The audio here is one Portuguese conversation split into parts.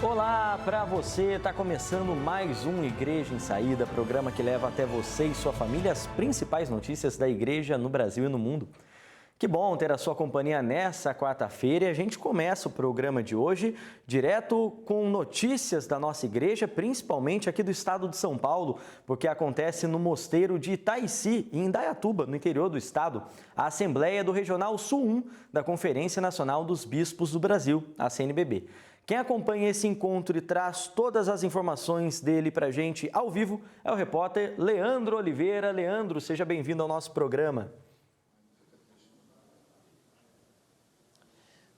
Olá para você, está começando mais um Igreja em Saída, programa que leva até você e sua família as principais notícias da igreja no Brasil e no mundo. Que bom ter a sua companhia nessa quarta-feira e a gente começa o programa de hoje direto com notícias da nossa igreja, principalmente aqui do estado de São Paulo, porque acontece no mosteiro de Itaici, em Indaiatuba, no interior do estado, a Assembleia do Regional Sul 1 da Conferência Nacional dos Bispos do Brasil, a CNBB. Quem acompanha esse encontro e traz todas as informações dele para a gente ao vivo é o repórter Leandro Oliveira. Leandro, seja bem-vindo ao nosso programa.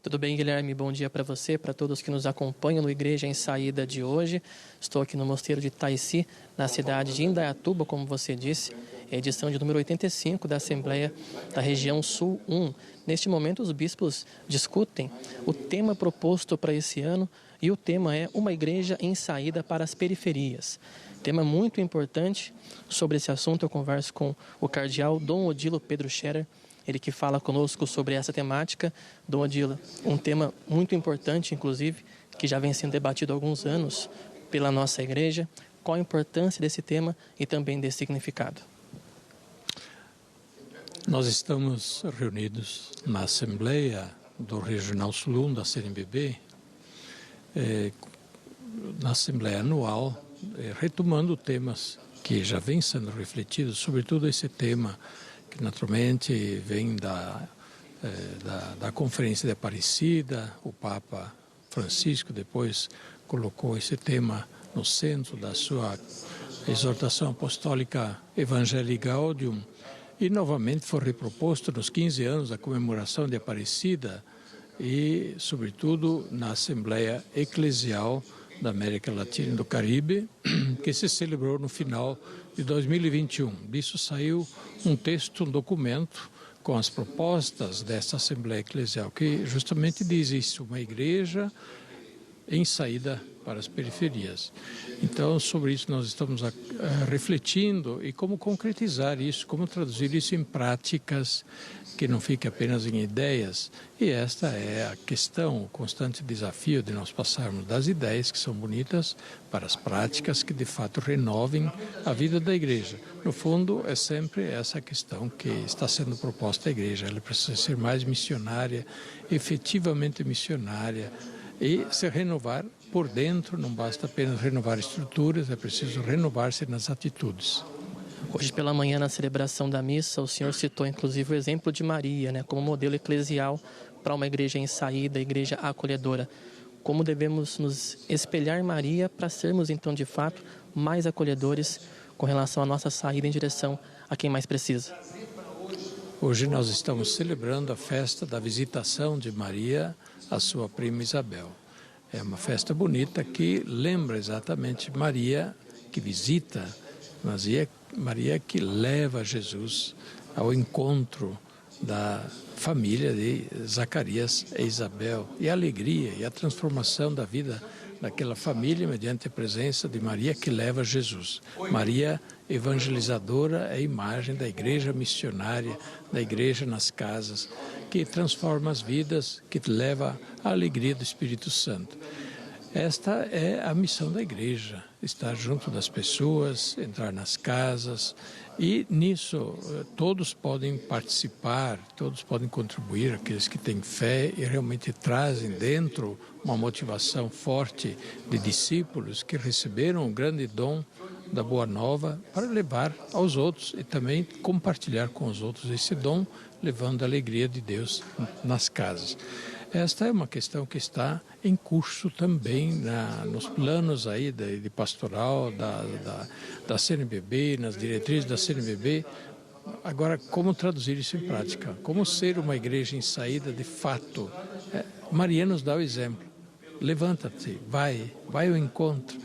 Tudo bem, Guilherme? Bom dia para você, para todos que nos acompanham no Igreja em Saída de hoje. Estou aqui no Mosteiro de Itaici, na cidade de Indaiatuba, como você disse, edição de número 85 da Assembleia da Região Sul 1. Neste momento, os bispos discutem o tema proposto para esse ano e o tema é Uma Igreja em Saída para as Periferias. Tema muito importante. Sobre esse assunto, eu converso com o cardeal Dom Odilo Pedro Scherer, ele que fala conosco sobre essa temática. Dom Odilo, um tema muito importante, inclusive, que já vem sendo debatido há alguns anos pela nossa igreja. Qual a importância desse tema e também desse significado? Nós estamos reunidos na Assembleia do Regional Sul 1 da CNBB, na Assembleia Anual, retomando temas que já vêm sendo refletidos, sobretudo esse tema que naturalmente vem da Conferência de Aparecida. O Papa Francisco depois colocou esse tema no centro da sua exortação apostólica Evangelii Gaudium e novamente foi reproposto nos 15 anos da comemoração de Aparecida e, sobretudo, na Assembleia Eclesial da América Latina e do Caribe, que se celebrou no final de 2021. Disso saiu um texto, um documento com as propostas dessa Assembleia Eclesial, que justamente diz isso, uma igreja em saída para as periferias. Então, sobre isso nós estamos refletindo e como concretizar isso, como traduzir isso em práticas, que não fique apenas em ideias. E esta é a questão, o constante desafio de nós passarmos das ideias, que são bonitas, para as práticas que de fato renovem a vida da igreja. No fundo, é sempre essa questão que está sendo proposta à igreja. Ela precisa ser mais missionária, efetivamente missionária, e se renovar por dentro. Não basta apenas renovar estruturas, é preciso renovar-se nas atitudes. Hoje pela manhã, na celebração da missa, o senhor citou inclusive o exemplo de Maria, como modelo eclesial para uma igreja em saída, igreja acolhedora. Como devemos nos espelhar em Maria para sermos então de fato mais acolhedores com relação à nossa saída em direção a quem mais precisa? Hoje nós estamos celebrando a festa da visitação de Maria à sua prima Isabel. É uma festa bonita que lembra exatamente Maria que visita, Maria que leva Jesus ao encontro da família de Zacarias e Isabel, e a alegria e a transformação da vida daquela família mediante a presença de Maria que leva Jesus. Maria evangelizadora é a imagem da igreja missionária, da igreja nas casas, que transforma as vidas, que leva a alegria do Espírito Santo. Esta é a missão da igreja, estar junto das pessoas, entrar nas casas, e nisso todos podem participar, todos podem contribuir, aqueles que têm fé e realmente trazem dentro uma motivação forte de discípulos que receberam o grande dom da Boa Nova para levar aos outros e também compartilhar com os outros esse dom, levando a alegria de Deus nas casas. Esta é uma questão que está em curso também nos planos aí de pastoral da CNBB, nas diretrizes da CNBB. Agora, como traduzir isso em prática? Como ser uma igreja em saída de fato? Maria nos dá o exemplo. Levanta-te, vai ao encontro.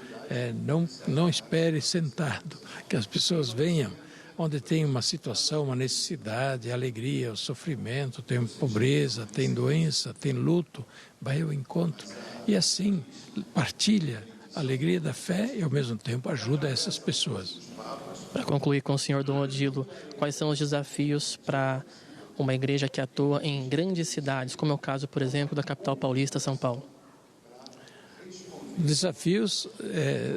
Não espere sentado, que as pessoas venham. Onde tem uma situação, uma necessidade, alegria, o sofrimento, tem pobreza, tem doença, tem luto, vai ao encontro. E assim partilha a alegria da fé e ao mesmo tempo ajuda essas pessoas. Para concluir com o senhor Dom Odilo, quais são os desafios para uma igreja que atua em grandes cidades, como é o caso, por exemplo, da capital paulista, São Paulo? Desafios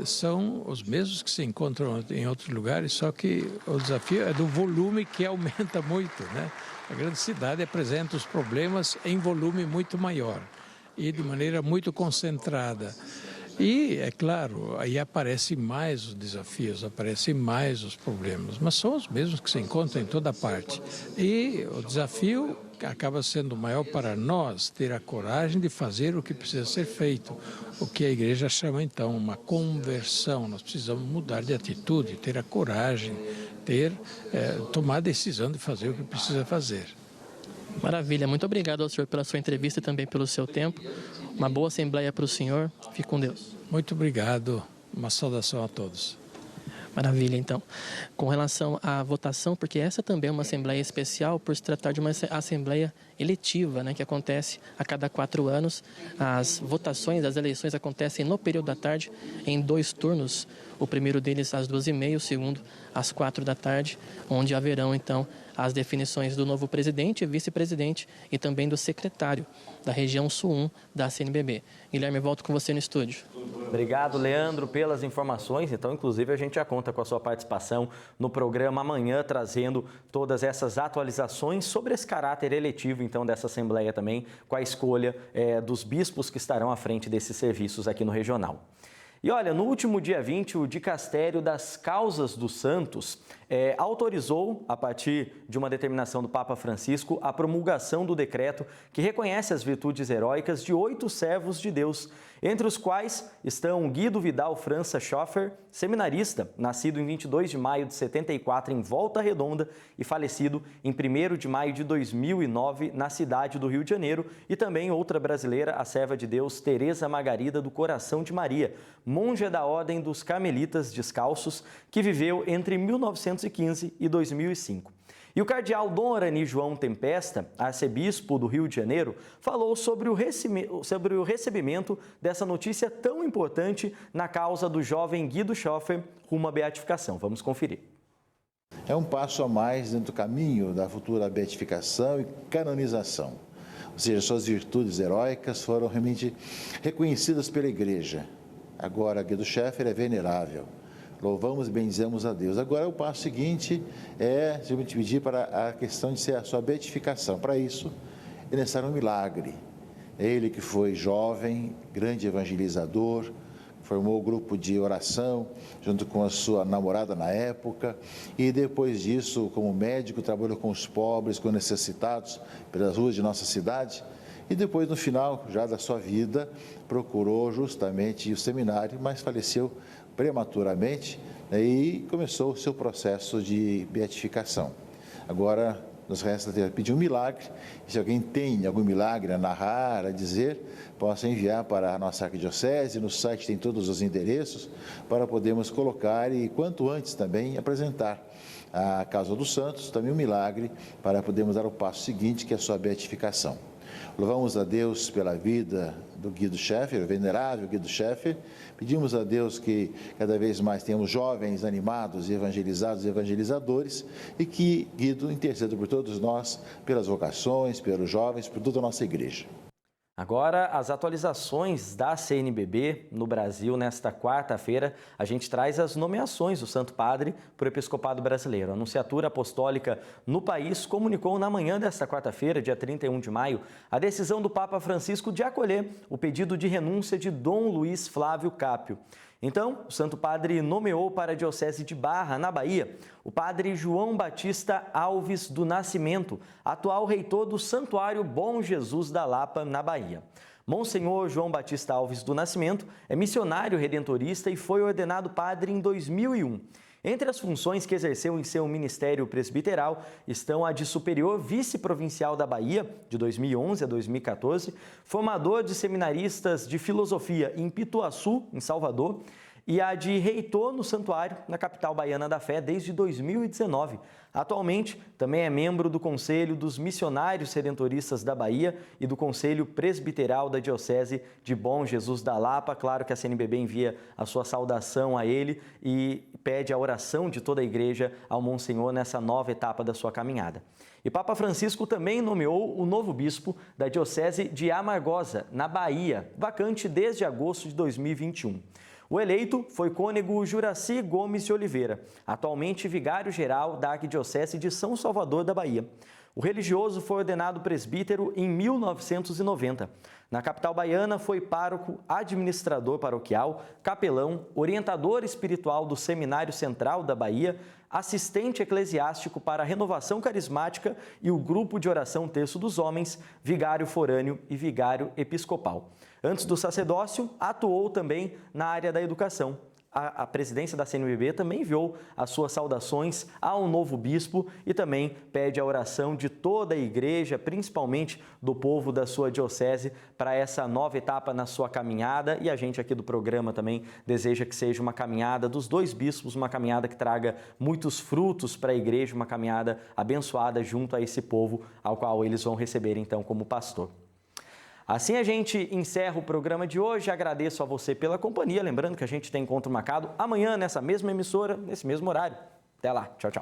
são os mesmos que se encontram em outros lugares, só que o desafio é do volume que aumenta muito, né? A grande cidade apresenta os problemas em volume muito maior e de maneira muito concentrada. E, é claro, aí aparecem mais os desafios, aparecem mais os problemas, mas são os mesmos que se encontram em toda parte. E o desafio acaba sendo maior para nós ter a coragem de fazer o que precisa ser feito, o que a igreja chama então uma conversão. Nós precisamos mudar de atitude, ter a coragem, tomar a decisão de fazer o que precisa fazer. Maravilha, muito obrigado ao senhor pela sua entrevista e também pelo seu tempo. Uma boa assembleia para o senhor. Fique com Deus. Muito obrigado. Uma saudação a todos. Maravilha, então. Com relação à votação, porque essa também é uma assembleia especial por se tratar de uma assembleia eletiva, né, que acontece a cada 4 anos. As votações, as eleições acontecem no período da tarde, em 2 turnos. O primeiro deles às 2h30, o segundo às 4 da tarde, onde haverão, então, as definições do novo presidente, vice-presidente e também do secretário da região Sul 1 da CNBB. Guilherme, volto com você no estúdio. Obrigado, Leandro, pelas informações. Então, inclusive, a gente já conta com a sua participação no programa amanhã, trazendo todas essas atualizações sobre esse caráter eletivo, então, dessa Assembleia também, com a escolha dos bispos que estarão à frente desses serviços aqui no Regional. E olha, no último dia 20, o Dicastério das Causas dos Santos autorizou, a partir de uma determinação do Papa Francisco, a promulgação do decreto que reconhece as virtudes heróicas de 8 servos de Deus, entre os quais estão Guido Vidal França Schoffer, seminarista, nascido em 22 de maio de 74 em Volta Redonda e falecido em 1º de maio de 2009 na cidade do Rio de Janeiro, e também outra brasileira, a serva de Deus Teresa Margarida do Coração de Maria, monja da Ordem dos Carmelitas Descalços, que viveu entre 1915 e 2005. E o cardeal Dom Arani João Tempesta, arcebispo do Rio de Janeiro, falou sobre o recebimento dessa notícia tão importante na causa do jovem Guido Schoffer rumo à beatificação. Vamos conferir. É um passo a mais dentro do caminho da futura beatificação e canonização. Ou seja, suas virtudes heróicas foram realmente reconhecidas pela Igreja. Agora, Guido Schoffer é venerável. Louvamos e bendizemos a Deus. Agora, o passo seguinte é simplesmente pedir para a questão de ser a sua beatificação. Para isso, é necessário um milagre. Ele que foi jovem, grande evangelizador, formou o grupo de oração junto com a sua namorada na época, e depois disso, como médico, trabalhou com os pobres, com necessitados pelas ruas de nossa cidade. E depois, no final já da sua vida, procurou justamente o seminário, mas faleceu prematuramente, né, e começou o seu processo de beatificação. Agora, nos resta pedir um milagre, e se alguém tem algum milagre a narrar, a dizer, possa enviar para a nossa arquidiocese, no site tem todos os endereços, para podermos colocar e, quanto antes também, apresentar à Casa dos Santos também um milagre, para podermos dar o passo seguinte, que é a sua beatificação. Louvamos a Deus pela vida do Guido Schoffer, o venerável Guido Schoffer. Pedimos a Deus que cada vez mais tenhamos jovens animados, evangelizados e evangelizadores, e que Guido interceda por todos nós, pelas vocações, pelos jovens, por toda a nossa igreja. Agora, as atualizações da CNBB no Brasil. Nesta quarta-feira, a gente traz as nomeações do Santo Padre para o Episcopado Brasileiro. A Nunciatura Apostólica no país comunicou na manhã desta quarta-feira, dia 31 de maio, a decisão do Papa Francisco de acolher o pedido de renúncia de Dom Luiz Flávio Cápio. Então, o Santo Padre nomeou para a Diocese de Barra, na Bahia, o Padre João Batista Alves do Nascimento, atual reitor do Santuário Bom Jesus da Lapa, na Bahia. Monsenhor João Batista Alves do Nascimento é missionário redentorista e foi ordenado padre em 2001. Entre as funções que exerceu em seu ministério presbiteral estão a de superior vice-provincial da Bahia, de 2011 a 2014, formador de seminaristas de filosofia em Pituaçu, em Salvador, e a de reitor no santuário, na capital baiana da fé, desde 2019. Atualmente, também é membro do Conselho dos Missionários Redentoristas da Bahia e do Conselho Presbiteral da Diocese de Bom Jesus da Lapa. Claro que a CNBB envia a sua saudação a ele e pede a oração de toda a igreja ao Monsenhor nessa nova etapa da sua caminhada. E Papa Francisco também nomeou o novo bispo da Diocese de Amargosa, na Bahia, vacante desde agosto de 2021. O eleito foi cônego Juraci Gomes de Oliveira, atualmente vigário-geral da Arquidiocese de São Salvador da Bahia. O religioso foi ordenado presbítero em 1990. Na capital baiana, foi pároco, administrador paroquial, capelão, orientador espiritual do Seminário Central da Bahia, assistente eclesiástico para a renovação carismática e o grupo de oração Terço dos Homens, vigário forâneo e vigário episcopal. Antes do sacerdócio, atuou também na área da educação. A presidência da CNBB também enviou as suas saudações ao novo bispo e também pede a oração de toda a igreja, principalmente do povo da sua diocese, para essa nova etapa na sua caminhada. E a gente aqui do programa também deseja que seja uma caminhada dos dois bispos, uma caminhada que traga muitos frutos para a igreja, uma caminhada abençoada junto a esse povo ao qual eles vão receber então como pastor. Assim a gente encerra o programa de hoje. Agradeço a você pela companhia. Lembrando que a gente tem encontro marcado amanhã nessa mesma emissora, nesse mesmo horário. Até lá. Tchau, tchau.